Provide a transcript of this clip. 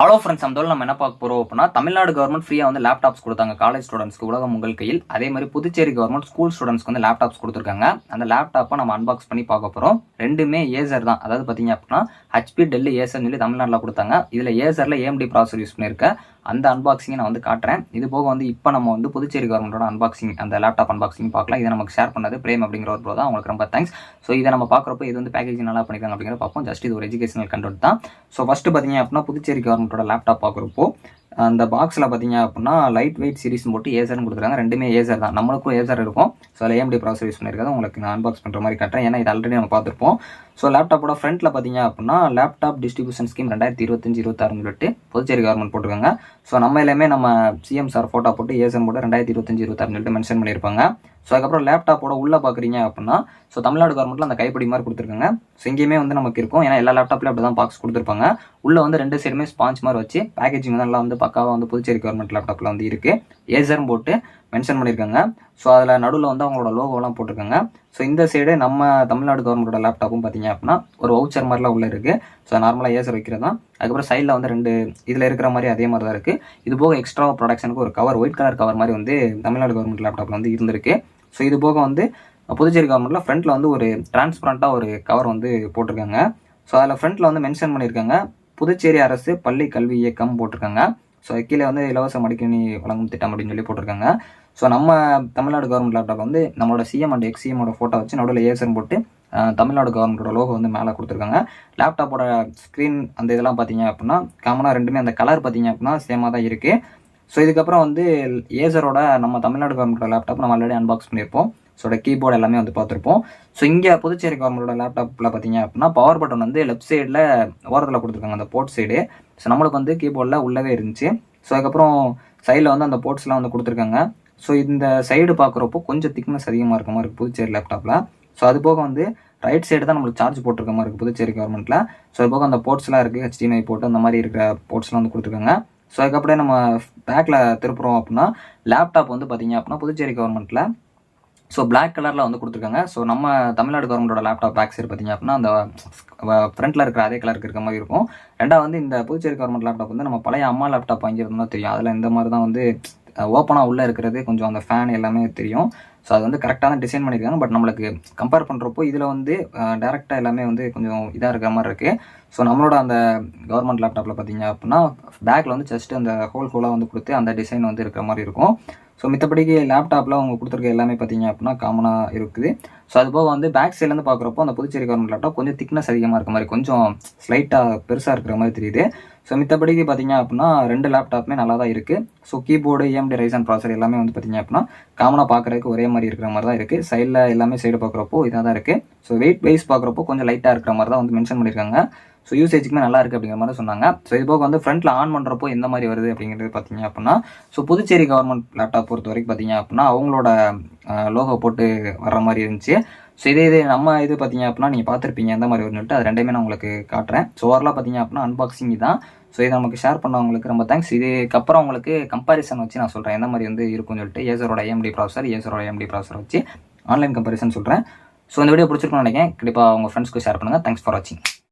Hello friends, நம்ம நம்ம என்ன பார்க்க போகிறோம் அப்படின்னா, தமிழ்நாடு கவர்மெண்ட் ஃப்ரீயாக வந்து லேப்டாப்ஸ் கொடுத்தாங்க காலேஜ் ஸ்டூடெண்ட்ஸ்க்கு, உலகம் உங்கள் கையில். அதே மாதிரி புதுச்சேரி கவர்மெண்ட் ஸ்கூல் ஸ்டூடெண்ட்ஸ்க்கு வந்து லேப்டாப்ஸ் கொடுத்துருக்காங்க. அந்த லேப்டாப்பை நம்ம அன்பாக்ஸ் பண்ணி பார்க்க போகிறோம். ரெண்டுமே ஏசர் தான். அதாவது பார்த்தீங்க அப்படின்னா ஹெச்பி, டெல், ஏசர்னு சொல்லி தமிழ்நாட்டில் கொடுத்தாங்க. இதில் ஏசரில் ஏஎம்டி ப்ராசர் யூஸ் பண்ணியிருக்கேன். அந்த அன்பாக்சிங்கை நான் வந்து காட்டுறேன். இது போக வந்து இப்போ நம்ம வந்து புதுச்சேரி கவர்மெண்டோட அன்பாக்சிங், அந்த லேப்டாப் அன்பாக்சிங் பார்க்கலாம். இதை நமக்கு ஷேர் பண்ணது பிரேம் அப்படிங்கிற ஒரு ப்ரோ தான். அவங்களுக்கு ரொம்ப தேங்க்ஸ். ஸோ இதை நம்ம பார்க்குறப்போ இது வந்து பேக்கேஜிங் நல்லா பண்ணிருக்காங்க அப்படிங்கிறத பார்ப்போம். ஜஸ்ட் இது ஒரு எஜுகேஷனல் கண்டென்ட் தான். ஸோ ஃபஸ்ட்டு பார்த்தீங்க அப்படின்னா புதுச்சேரி கவர்மெண்டோட லேப்டாப் பார்க்குறப்போ அந்த பாக்ஸில் பார்த்தீங்க அப்படின்னா லைட் வெயிட் சீரிஸ் போட்டு ஏசர்னு கொடுத்துருக்காங்க. ரெண்டுமே ஏசர் தான். நம்மளுக்கும் ஏசர் இருக்கும். ஸோ அதில் ஏஎம்டி ப்ராசர் யூஸ் பண்ணியிருக்காது. உங்களுக்கு நான் அன்பாக்ஸ் பண்ணுற மாதிரி காட்டுறேன். ஏன்னா இது ஆல்ரெடி நம்ம பார்த்துருப்போம். ஸோ லேப்டாப்போட ஃப்ரண்ட்டில் பார்த்தீங்க அப்படின்னா லேப்டாப் டிஸ்ட்ரிபியூஷன் ஸ்கீம் 2025-26 சொல்லிட்டு புதுச்சேரி கவர்மெண்ட் போட்டிருக்காங்க. ஸோ நம்ம எல்லாமே நம்ம சிஎம் சார் ஃபோட்டோ போட்டு ஏசன் போட்டு 2025-26 சொல்லிட்டு மென்ஷன் பண்ணியிருப்பாங்க. ஸோ அதுக்கப்புறம் லேப்டாப்போட உள்ளே பார்க்குறீங்க அப்படின்னா ஸோ தமிழ்நாடு கவர்மெண்ட்டில் அந்த கைப்பிடி மாதிரி கொடுத்துருக்காங்க. ஸோ இங்கேயுமே வந்து நமக்கு இருக்கும். ஏன்னா எல்லா லேப்டாப்லேயும் அப்படி தான் பாக்ஸ் கொடுத்துருப்பாங்க. உள்ளே வந்து ரெண்டு சைடுமே ஸ்பாஞ்ச் மாதிரி வச்சு பேக்கேஜிங் வந்து நல்லா வந்து பக்காவாக வந்து புதுச்சேரி கவர்மெண்ட் லேப்டாப்பில் வந்து இருக்குது. ஏசர்னு போட்டு மென்ஷன் பண்ணியிருக்காங்க. ஸோ அதில் நடுவில் வந்து அவங்களோட லோகோலாம் போட்டிருக்காங்க. ஸோ இந்த சைடு நம்ம தமிழ்நாடு கவர்மெண்டோட லேப்டாப்பும் பார்த்தீங்க அப்படின்னா ஒரு வவுச்சர் மாதிரிலாம் உள்ளே இருக்குது. ஸோ நார்மலாக ஏசர் வைக்கிறது தான். அதுக்கப்புறம் சைடில் வந்து ரெண்டு இதில் இருக்கிற மாதிரி அதே மாதிரி தான் இருக்குது. இது போக எக்ஸ்ட்ரா ப்ரொடக்ஷனுக்கு ஒரு கவர், ஒயிட் கலர் கவர் மாதிரி வந்து தமிழ்நாடு கவர்மெண்ட் லேப்டாப்பில் வந்து இருந்திருக்கு. ஸோ இது போக வந்து புதுச்சேரி கவர்மெண்ட்டில் ஃப்ரண்ட்டில் வந்து ஒரு டிரான்ஸ்பரண்ட்டாக ஒரு கவர் வந்து போட்டிருக்காங்க. ஸோ அதில் ஃப்ரண்ட்டில் வந்து மென்ஷன் பண்ணியிருக்காங்க புதுச்சேரி அரசு பள்ளி கல்வி இயக்கம் போட்டிருக்காங்க. ஸோ கீழே வந்து இலவச மடிக்கணி வழங்கும் திட்டம் அப்படின்னு சொல்லி போட்டிருக்காங்க. ஸோ நம்ம தமிழ்நாடு கவர்மெண்ட் லேப்டாப் வந்து நம்மளோட சிஎம் அண்ட் எக்ஸிஎமோட ஃபோட்டோ வச்சு நடுவில் ஏசன் போட்டு தமிழ்நாடு கவர்மெண்டோட லோகோ வந்து மேலே கொடுத்துருக்காங்க. லேப்டாப்போட ஸ்க்ரீன் அந்த இதெல்லாம் பார்த்தீங்க அப்படின்னா காமனாக ரெண்டுமே அந்த கலர் பார்த்தீங்க அப்படின்னா சேமாக தான் இருக்குது. ஸோ இதுக்கப்புறம் வந்து ஏசரோட நம்ம தமிழ்நாடு கவர்மெண்டோட லேப்டாப் நம்ம ஆல்ரெடி அன்பாக்ஸ் பண்ணியிருப்போம். ஸோ கீபோர்டு எல்லாமே வந்து பார்த்துருப்போம். ஸோ இங்கே புதுச்சேரி கவர்மெண்டோட லேப்டாப்பில் பார்த்தீங்க அப்படின்னா பவர் பட்டன் வந்து லெஃப்ட் சைடில் ஓரத்தில் கொடுத்துருக்காங்க, அந்த போர்ட் சைடு. ஸோ நம்மளுக்கு வந்து கீபோர்டில் உள்ளவே இருந்துச்சு. ஸோ அதுக்கப்புறம் சைடில் வந்து அந்த போர்ட்ஸ்லாம் வந்து கொடுத்துருக்காங்க. ஸோ இந்த சைடு பார்க்குறப்போ கொஞ்சம் திக்னஸ் அதிகமாக இருக்க மாதிரி இருக்குது புதுச்சேரி லேப்டாப்பில். ஸோ அது போக வந்து ரைட் சைடு தான் நம்மளுக்கு சார்ஜ் போட்டிருக்க மாதிரி இருக்குது புதுச்சேரி கவர்மெண்ட்டில். ஸோ அது போக அந்த போர்ட்ஸ்லாம் இருக்குது, HDMI போட்டு அந்த மாதிரி இருக்கிற போர்ட்ஸ்லாம் வந்து கொடுத்துருக்காங்க. ஸோ அதுக்கப்புறம் நம்ம பேக்கில் திருப்புறோம் அப்படின்னா லேப்டாப் வந்து பார்த்தீங்க அப்படின்னா புதுச்சேரி கவர்மெண்ட்டில் ஸோ பிளாக் கலரில் வந்து கொடுத்துருக்காங்க. ஸோ நம்ம தமிழ்நாடு கவர்மெண்டோட லேப்டாப் பேக் சைடு பார்த்தீங்க அப்படின்னா அந்த ஃப்ரண்ட்டில் இருக்கிற அதே கலருக்கு இருக்கிற மாதிரி இருக்கும். ரெண்டாவது வந்து இந்த புதுச்சேரி கவர்மெண்ட் லேப்டாப் வந்து நம்ம பழைய அம்மா லேப்டாப் வாங்கியிருந்தோம்னா தெரியும். அதில் இந்த மாதிரி தான் வந்து ஓப்பனாக உள்ளே இருக்கிறது கொஞ்சம் அந்த ஃபேன் எல்லாமே தெரியும். ஸோ அது வந்து கரெக்டாக தான் டிசைன் பண்ணியிருக்காங்க. பட் நம்மளுக்கு கம்பேர் பண்ணுறப்போ இதில் வந்து டேரெக்டாக எல்லாமே வந்து கொஞ்சம் இதாக இருக்கிற மாதிரி இருக்குது. ஸோ நம்மளோட அந்த கவர்மெண்ட் லேப்டாப்பில் பார்த்தீங்க அப்படின்னா பேக்கில் வந்து ஜஸ்ட்டு அந்த ஹோலாக வந்து கொடுத்து அந்த டிசைன் வந்து இருக்கிற மாதிரி இருக்கும். ஸோ மித்தபடிக்கு லேப்டாப்பில் அவங்க கொடுத்துருக்க எல்லாமே பார்த்தீங்க அப்படின்னா காமனாக இருக்குது. ஸோ அது போக வந்து பேக் சைட்லேருந்து பார்க்குறப்போ அந்த புதுச்சேரி கவர்மெண்ட் லேப்டாப் கொஞ்சம் திக்னஸ் அதிகமாக இருக்க மாதிரி, கொஞ்சம் ஸ்லைட்டாக பெருசாக இருக்கிற மாதிரி தெரியுது. ஸோ மித்தபடிக்கு பார்த்தீங்க அப்படின்னா ரெண்டு லேப்டாப்புமே நல்லா தான் இருக்குது. ஸோ கீபோர்டு, ஏஎம்டி ரைசன் ப்ராசர் எல்லாமே வந்து பார்த்தீங்க அப்படின்னா காமனாக பார்க்குறதுக்கு ஒரே மாதிரி இருக்கிற மாதிரி தான் இருக்குது. சைடில் எல்லாமே சைடு பார்க்குறப்போ இதாக தான் இருக்குது. ஸோ வெயிட் வைஸ் பார்க்குறப்போ கொஞ்சம் லைட்டாக இருக்கிற மாதிரி தான் வந்து மென்ஷன் பண்ணியிருக்காங்க. ஸோ யூசேஜுக்குமே நல்லா இருக்குது அப்படிங்கிற மாதிரி சொன்னாங்க. ஸோ இது போக வந்து ஃப்ரண்ட்டில் ஆன் பண்ணுறப்போ எந்த மாதிரி வருது அப்படிங்கிறது பார்த்தீங்க அப்படின்னா ஸோ புதுச்சேரி கவர்மெண்ட் லேப்டாப் பொறுத்த வரைக்கும் பார்த்தீங்க அப்படின்னா அவங்களோட லோகோ போட்டு வர்ற மாதிரி இருந்துச்சு. ஸோ இதே நம்ம இது பார்த்தீங்க அப்படின்னா நீங்கள் பார்த்துருப்பீங்க எந்த மாதிரி வரும்னுட்டு, அது ரெண்டுமே நான் உங்களுக்கு காட்டுறேன். ஸோ ஓவராலாக பார்த்தீங்க அப்படின்னா அன்பாக்சிங் தான். ஸோ இதை நமக்கு ஷேர் பண்ணவங்களுக்கு ரொம்ப தேங்க்ஸ். இதுக்கப்புறம் உங்களுக்கு கம்பாரிசன் வச்சு நான் சொல்கிறேன் எந்த மாதிரி வந்து இருக்குன்னு சொல்லிட்டு ஏசரோட ஏஎம்டி ப்ராசர் வச்சு ஆன்லைன் கம்பாரிசன் சொல்கிறேன். ஸோ இந்த வீடியோ பிடிச்சிருக்குன்னு நினைக்கிறேன். கண்டிப்பாக உங்கள் ஃப்ரெண்ட்ஸ்க்கு ஷேர் பண்ணுங்கள். தேங்க்ஸ் ஃபார் வாட்சிங்.